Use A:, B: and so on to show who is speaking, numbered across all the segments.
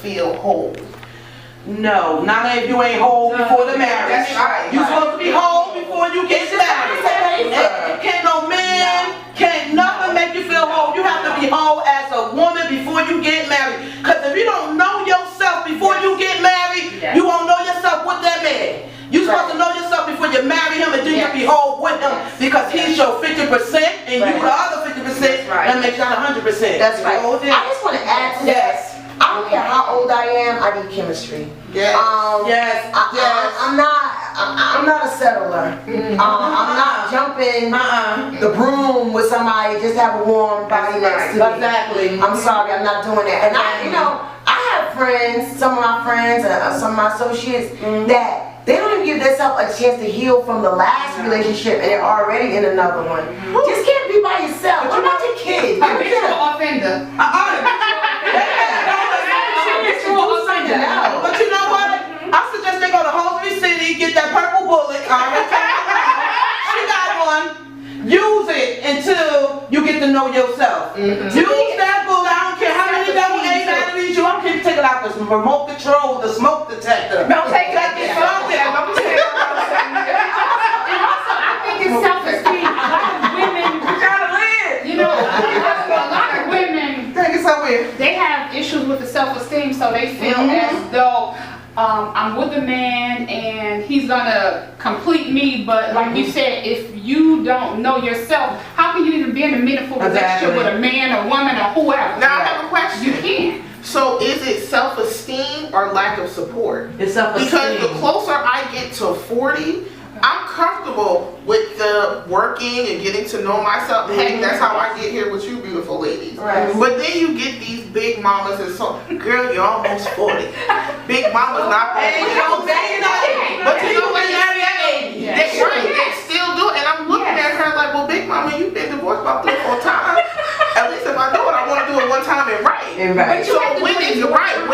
A: feel whole.
B: No, not if you ain't whole before the marriage.
A: That's right.
B: You supposed to be whole before you get married. Can't no man, can't nothing make you feel whole. You have to be whole as a woman before you get married. Because if you don't know yourself before you get married, you won't know yourself with that man. You're supposed to know yourself before you marry him, and then you be whole with him, because he's your 50% and you the other 50%. That makes that 100%.
C: That's right. I just want to add to that. I don't care how old I am, I need chemistry. I'm not a settler. I'm not jumping the broom with somebody just to have a warm body next to me.
B: Exactly.
C: I'm sorry, I'm not doing that. And I have friends, some of my friends, some of my associates that they don't even give themselves a chance to heal from the last relationship, and they're already in another one. Just can't be by yourself. What about your kids?
D: Offender.
B: But you know what? I suggest they go to Hosiery City, get that purple bullet. She got one. Use it until you get to know yourself. Use that bullet. I don't care how many double A batteries you. I don't care if you take it out the remote control, the smoke detector.
D: Don't take it out the smoke detector. And also, I think it's self-esteem. A lot of women,
A: You gotta live.
D: you know, a lot of women,
B: Take it somewhere.
D: they have issues with the self-esteem, so they feel as though I'm with a man and he's gonna complete me, but like you said, if you don't know yourself, how can you even be in a meaningful relationship with a man, a woman, or whoever?
A: Now I have a question.
D: You can't.
A: So is it self-esteem or lack of support?
B: It's self-esteem.
A: Because the closer I get to 40, I'm comfortable with the working and getting to know myself. Heck, that's how I get here with you beautiful ladies.
C: Right.
A: But then you get these big mamas and so, girl, you're almost 40. Big mama's not 40.
B: But you know what?
A: They still do it. And I'm looking at her like, well, big mama, you've been divorced about 3 or 4 times. At least if I do it, I want to do it one time and right. So when is it right?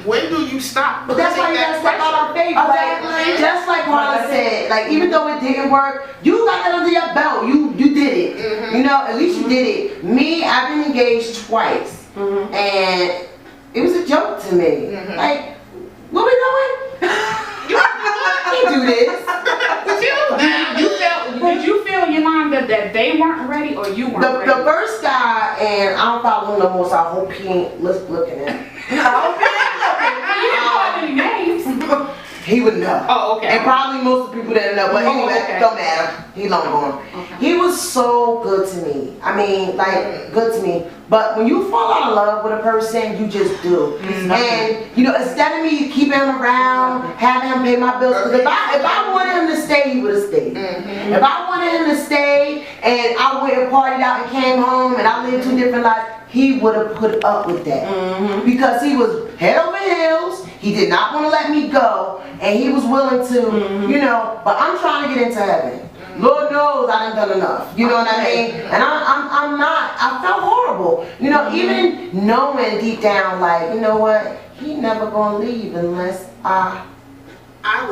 A: When do you stop?
C: But that's why you gotta step out on faith. Like, just like Marla said, like even though it didn't work, you got that under your belt. You did it. You know, at least you did it. Me, I've been engaged twice, and it was a joke to me. Like, what we doing? You can't do this.
D: Did you feel, Yolanda, that they weren't ready or you weren't ready?
C: The first guy, and I don't follow him no more, so I hope he ain't looking at me. He would know.
D: Oh, okay.
C: And probably most of the people that know, but anyway, don't matter. He long gone. Okay. He was so good to me. I mean, like, good to me. But when you fall out of love with a person, you just do. And, you know, instead of me keeping him around, having him pay my bills, because if I wanted him to stay, he would have stayed. If I wanted him to stay, and I went and partied out and came home, and I lived 2 different lives, he would have put up with that. Because he was head over heels. He did not want to let me go, and he was willing to, you know, but I'm trying to get into heaven. Lord knows I done enough, you know what I mean? And I felt horrible, you know, even knowing deep down, like, you know what, he never gonna leave unless I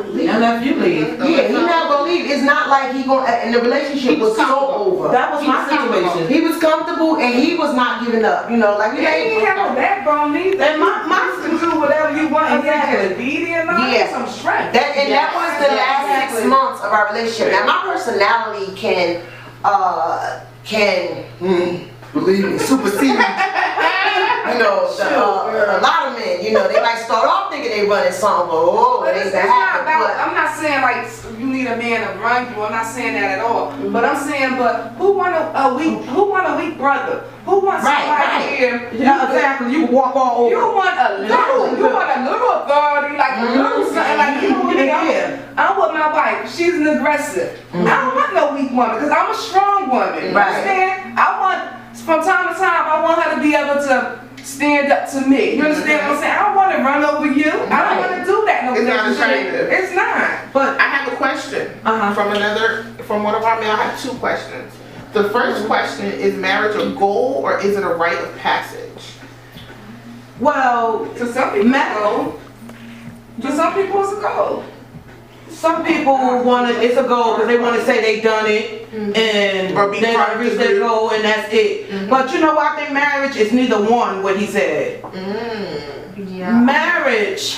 C: leave.
B: Unless you leave.
C: Yeah, he not gonna leave. It's not like he gonna, and the relationship was so over.
B: That was my situation.
C: He was comfortable and he was not giving up, you know, like,
E: He ain't have a backbone either.
B: And my
E: You can do whatever you want and get obedient and some strength.
C: That was the last 6 months of our relationship. Now my personality can believe me, supersede. You know, a lot of men, you know, they might start off thinking they running something, but
E: it's not about, I'm not saying like you need a man to run you. I'm not saying that at all. But I'm saying, who want a weak brother? Who wants somebody here?
B: Yeah, exactly. You walk all over.
E: You want a little authority, like a little something, like you know what I mean? I'm with my wife. She's an aggressive. I don't want no weak woman because I'm a strong woman. You understand? From time to time, I want her to be able to stand up to me. You understand what I'm saying? I don't want to run over you. I don't want to do that. No,
A: it's not attractive.
E: It's not.
A: But I have a question from one of our men. I have 2 questions. The first question, is marriage a goal or is it a rite of passage?
B: Well,
E: to some people, to some people, it's a goal.
B: Some people it's a goal because they want to say they done it and they want to reach their goal and that's it. But you know what? I think marriage is neither one, what he said. marriage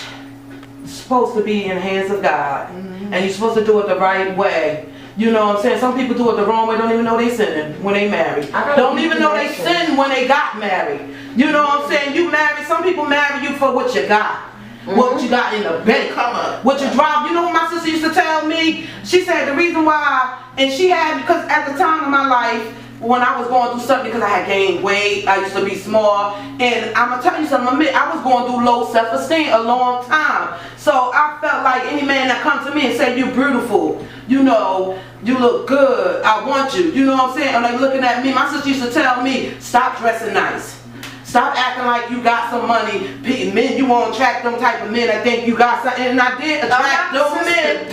B: is supposed to be in the hands of God, and you're supposed to do it the right way. You know what I'm saying? Some people do it the wrong way, don't even know they sinning when they married. Don't even know they sinned when they got married. You know what I'm saying? You married, some people marry you for what you got. What you got in the bank, what you drive. You know what my sister used to tell me? She said the reason why, and she had, because at the time of my life, when I was going through something, because I had gained weight, I used to be small, and I'm going to tell you something, I was going through low self-esteem a long time. So I felt like any man that comes to me and say, you're beautiful, you know, you look good, I want you, you know what I'm saying? And they looking at me, my sister used to tell me, stop dressing nice. Stop acting like you got some money. Men, you won't attract them type of men that think you got something. And I did attract those men.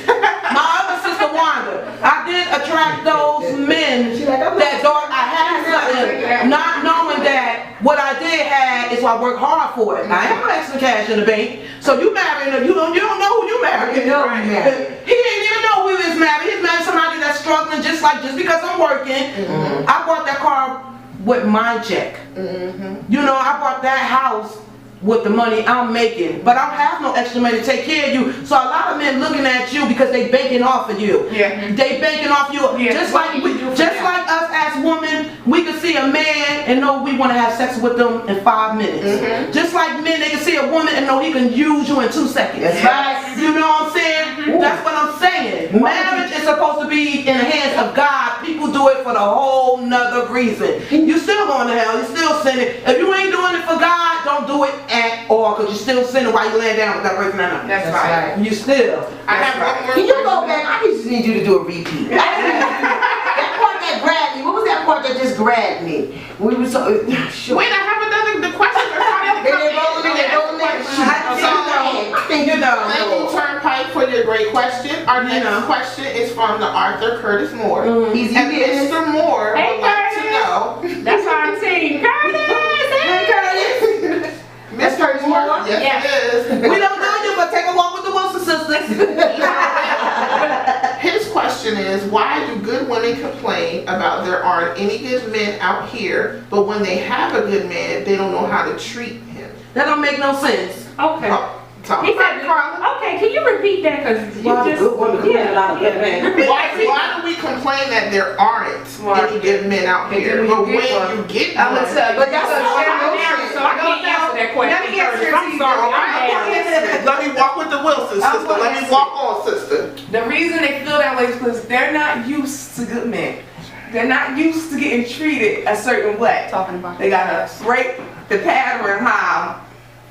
B: My other sister Wanda, I did attract those men that thought I had something, not knowing that what I did have is why I work hard for it. I have extra cash in the bank. So you marrying him, you don't know who you marrying. He didn't even know who he was married. He's married somebody that's struggling just because I'm working. I bought that car with my check. You know, I bought that house with the money I'm making, but I don't have no extra money to take care of you. So a lot of men looking at you because they banking off of you. They banking off you. Just like us as women, we can see a man and know we want to have sex with them in 5 minutes. Just like men, they can see a woman and know he can use you in 2 seconds. Right? You know what I'm saying? That's what I'm saying. Marriage is supposed to be in the hands of God. People do it for the whole nother reason. You still going to hell. You still sinning. If you ain't doing it for God, don't do it at all, because you're still sinning while you laying down with that person. That's right. You still.
A: I have one more.
C: Can you go back? I just need you to do a repeat. That part that grabbed me. What was that part that just grabbed me? We were so sure.
A: Wait, I have the question.
C: Thank you,
A: Turnpike, for your great question. Our next question is from the Arthur Curtis Moore. And Mr. Moore would like to know.
D: That's our team. Curtis!
A: Mr. Curtis Moore? Yes, it is.
B: We don't know you, but take a walk with the Wilson sisters.
A: His question is, why do good women complain about there aren't any good men out here, but when they have a good man, they don't know how to treat him?
B: That don't make no sense.
D: Okay. He said, okay, can you repeat that? Because you just,
A: Why do we complain that there aren't any good men out here? But when you get one,
D: but that's so I can't answer that question. I'm sorry.
A: Let me walk with the Wilson sister. Let me walk on, sister.
E: The reason they feel that way is because they're not used to good men. They're not used to getting treated a certain way.
D: Talking about
E: they gotta break the pattern how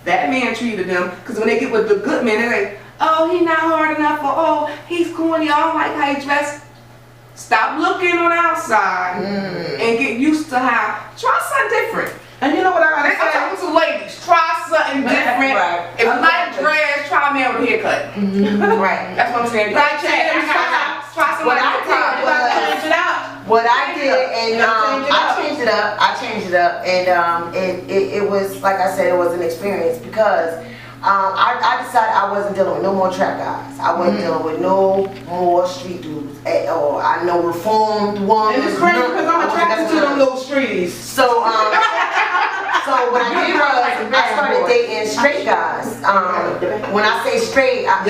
E: that man treated them, because when they get with the good men, they're like, oh, he's not hard enough, or oh, he's corny, I don't like how he dressed. Stop looking on the outside and get used to how, try something different.
B: And you know what I gotta say?
E: I'm talking to ladies, try something different. If you like dress, try a man with a haircut.
C: Right.
E: That's what I'm saying. Try something like that.
C: What I did, and I changed it up, and it was, like I said, it was an experience, because I decided I wasn't dealing with no more trap guys. I wasn't dealing with no more street dudes at all. I know reformed ones.
B: And it's crazy because I'm attracted to them little streets.
C: So what I did was I started dating straight guys. When I say straight, I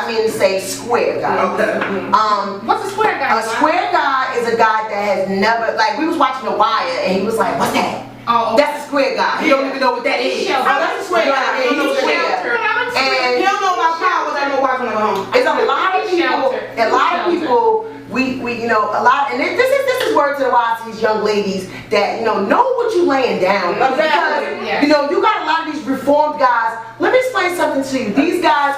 C: mean to say square guys.
A: Okay.
D: What's a square guy?
C: A square guy is a guy that has never, like, we was watching The Wire and he was like, what's that?
D: Oh,
C: that's a square guy. He don't even know what that is.
D: Oh,
B: that's a square guy.
C: He's square. And
B: he don't know about power, but I know why from home.
C: It's a lot of people, we you know, a lot, and this is word to the wise to these young ladies that, you know what you laying down. Because, you know, you got a lot of these reformed guys. Let me explain something to you. These guys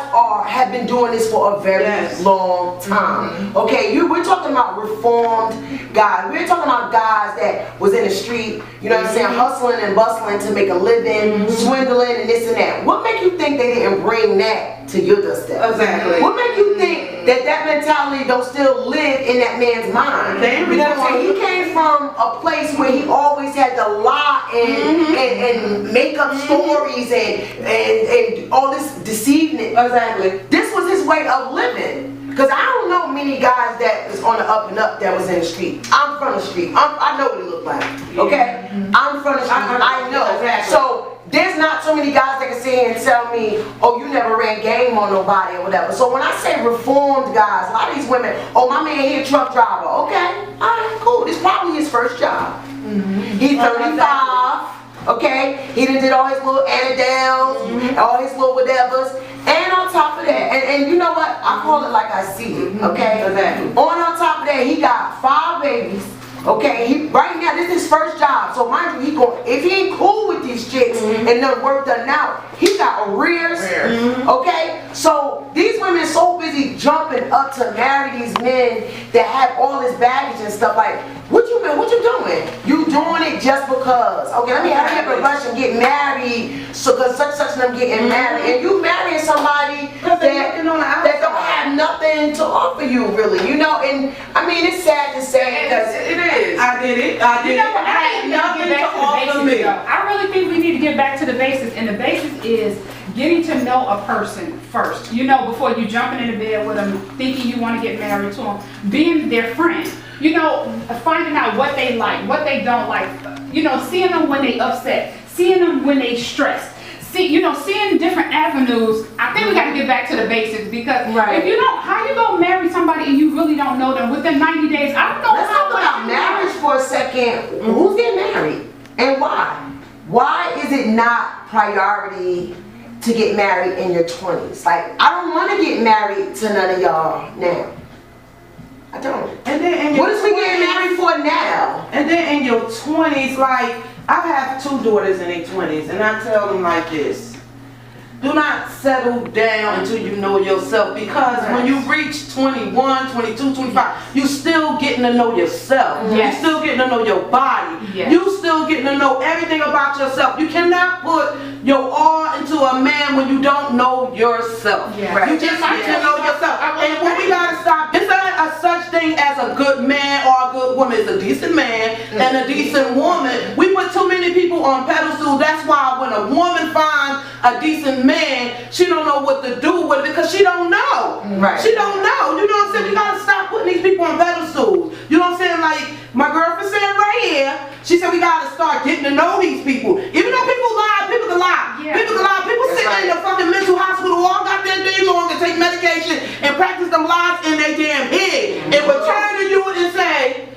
C: have been doing this for a very long time. Okay, we're talking about reformed guys. We're talking about guys that was in the street, you know what I'm saying, hustling and bustling to make a living, swindling and this and that. What make you think they didn't bring that to your doorstep?
B: Exactly.
C: What make you think that mentality don't still live in that man's mind? You know what I'm saying? He came from a place where he always had to lie and make up stories and all this deceiving.
B: Exactly.
C: This was his way of living. Because I don't know many guys that was on the up and up that was in the street. I'm from the street. I know what it looked like. Okay? I'm from the street. I know.
B: Exactly.
C: So there's not too many guys that can sit here and tell me, oh, you never ran game on nobody or whatever. So when I say reformed guys, a lot of these women, oh, my man, he a truck driver. Okay, all right, cool. This is probably his first job. He's 35. Okay, he done did all his little anadels, all his little whatevers, and on top of that, and you know what? I call it like I see it. Okay, on top of that, he got 5 babies. Okay, right now this is his first job, so mind you, if he ain't cool with these chicks and the work done out, he got arrears. Okay, so these women so busy jumping up to marry these men that have all this baggage and stuff. Like, what you doing? You doing it just because? Okay, let me hurry up and rush and get married, so cause such and them getting married, and you marrying somebody that don't have nothing to offer you, really, you know. And I mean, it's sad to say because
B: it is. I did it.
D: You know what? I had nothing to offer me. I really think we need to get back to the basics, and the basics is getting to know a person first. You know, before you jumping into bed with them, thinking you want to get married to them, being their friend. You know, finding out what they like, what they don't like. You know, seeing them when they upset, seeing them when they stressed. Seeing different avenues. I think we got to get back to the basics, because if you don't, how you gonna marry somebody and you really don't know them within 90 days? I don't know.
C: Let's talk about marriage for a second. Who's getting married and why? Why is it not priority to get married in your 20s? Like, I don't want to get married to none of y'all now. I don't.
B: And then
C: what is we getting married for now?
B: And then in your 20s, like, I have 2 daughters in their 20s, and I tell them like this: do not settle down until you know yourself, because when you reach 21, 22, 25, you still getting to know yourself. You still getting to know your body. You still getting to know everything about yourself. You cannot put your all into a man when you don't know yourself. You just get to know yourself. And what we gotta stop, it's not a such thing as a good man or a good woman. It's a decent man and a decent woman. We put too many people on pedestals. That's why when a woman finds a decent man, she don't know what to do with it, because she don't know. She don't know. You know what I'm saying? We gotta stop putting these people on pedestals. You know what I'm saying? Like my girlfriend said right here, she said we gotta start getting to know these people. Even though people lie, people can lie. People can lie. People sitting in the fucking mental hospital all goddamn day long and take medication and practice them lies in their damn head. And return to you and say,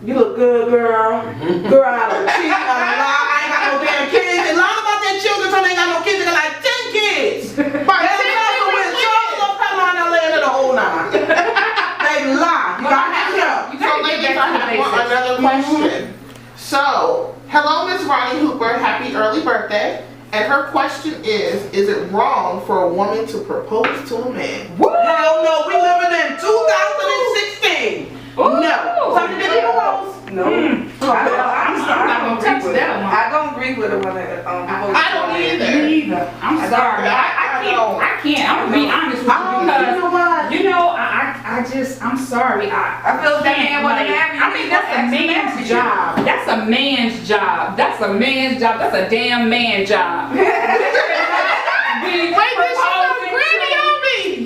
B: you look good, girl. Girl, I don't cheat, I don't lie, I ain't got no damn kids. And lie about their children so they ain't got no kids. They got like 10 kids. But they also with Charles or Carolina land of the whole 9. They lie. You got to know.
A: So ladies, I have another question. So, hello Miss Ronnie Hooper, happy early birthday. And her question is it wrong for a woman to propose to a man?
B: Hell no, we living in 2016. No. Something did you propose?
E: No. I'm not gonna touch that one. I don't agree with it when
A: I don't either.
D: Me either. I'm sorry. I can't. I'm gonna be honest with you, because I'm sorry.
E: I feel that man want to have you.
D: I mean, that's a man's job. That's a man's job. That's a man's job. That's a damn man job.
A: Wait, this is gritty on me.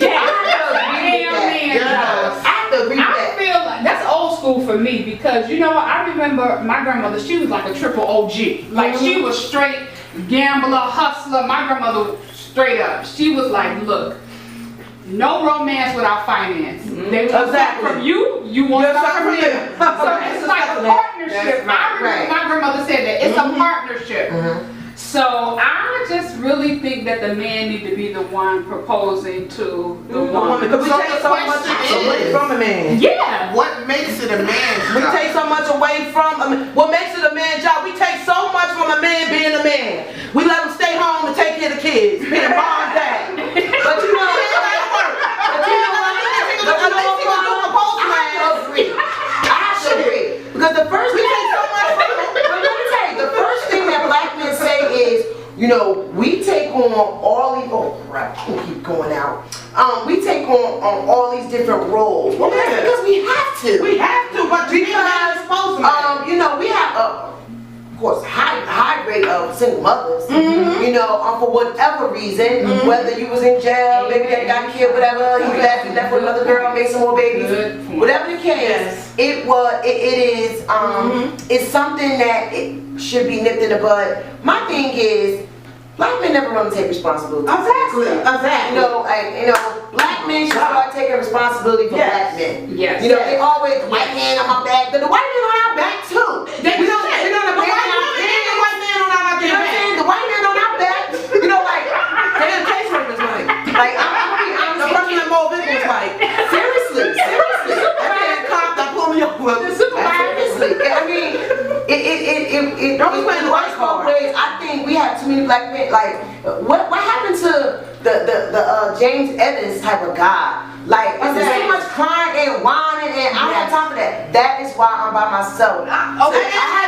D: I feel like that's old school for me, because you know what? I remember my grandmother, she was like a triple OG. Like she was straight gambler, hustler. My grandmother straight up. She was like, look, no romance without finance. They want something from you, you want something from them. So it's like a partnership. I remember my grandmother said that. It's a partnership. So I just really think that the man need to be the one proposing to the woman.
B: Because we take so much away from a man.
A: Yeah. What makes it a man's job?
B: We take so much away from a man. What makes it a man's job? We take so much from a man being a man. We let him stay home and take care of the kids. Being a mom and dad. But you know, it ain't work. But you know what?
C: I should agree. Because the first thing the first thing that black men say is, you know, we take on all these, oh crap, I can't keep going out. We take on all these different roles. Well, that's because we have to.
B: We have to, but because
C: you know, we have course, high rate of single mothers. You know, for whatever reason, whether you was in jail, maybe they got killed, whatever, he left with another girl, made some more babies. Whatever the case, it is it's something that it should be nipped in the bud. My thing is, black men never want to take responsibility.
B: Exactly.
C: You know, black men should start taking responsibility for black men.
D: Yes.
C: You know, they always the white man on my back, but the white man on our back too. The white man on our back. The white man on our back. You know, like
B: Damn caseworkers
C: like I'm gonna be honest.
B: the person that mowed it was like,
C: Seriously.
B: that man cop that pulled me over.
C: Seriously. I mean, it
B: Don't play the white
C: both
B: card.
C: ways. I think we have too many black men. Like, what happened to the James Evans type of guy? Like, is there so much crying and whining, and I don't have time for that. That is why I'm by myself.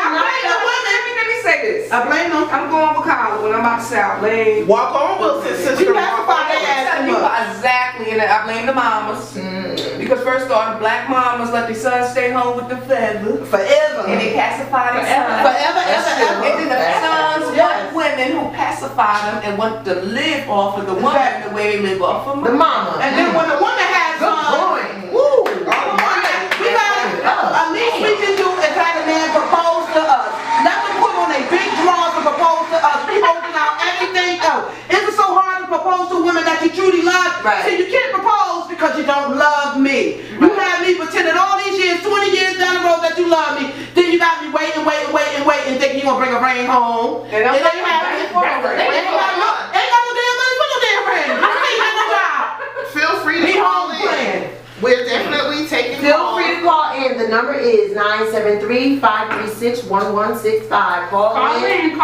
E: Let me say this.
B: I blame them.
E: I'm going with Kyla when I'm about to say I blame.
A: Walk on, Wilson, sister.
B: We pacify their ass
E: Tell
B: too
E: you
B: much.
E: exactly, and I blame the mamas. Because first off, the black mamas let their sons stay home with the feather.
B: Forever.
E: And they pacify their sons.
B: Forever, ever.
E: And then the sons want women who pacify them and want to live off of the woman the way they live off of
C: The mama.
B: And then when the woman has woo, we gotta, at least we can do is have a man propose to us. Let them put on a big drawers to propose to us. We holding out everything else. Is it so hard to propose to a woman that you truly love?
C: Right.
B: See, you can't propose because you don't love me. You have me pretending all these years, 20 years down the road that you love me. Then you got me waiting, thinking you gonna bring a ring home.
E: And I'm
B: It ain't happening. Ain't got no damn money for no damn ring. You ain't got no job.
A: Feel free to
B: Be
A: call
B: home
A: in.
B: playing.
A: We're definitely taking
C: Feel
A: calls.
C: free to call in. The number is 973-536-1165. Call in.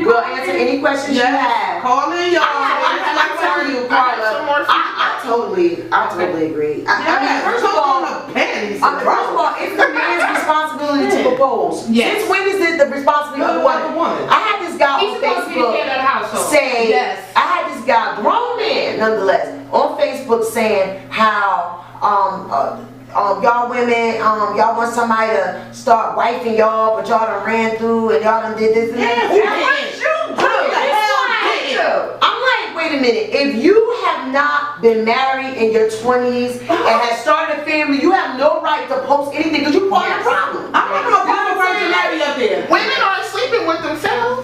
C: We'll answer any questions you have.
B: Call in, y'all.
C: I tell you, Carla, I totally agree. I mean, first of all, it's the man's responsibility to propose.
D: Yes.
C: Since when is it the responsibility of the woman? I had this guy
D: He's
C: on
D: supposed to be the head of the
C: Facebook
D: household.
C: say,
D: Yes.
C: I had this guy, grown man nonetheless, on Facebook saying how y'all women, y'all want somebody to start wifing y'all, but y'all done ran through and y'all done did this and that. I'm like, wait a minute. If you have not been married in your 20s and have started a family, you have no right to post anything because you part of the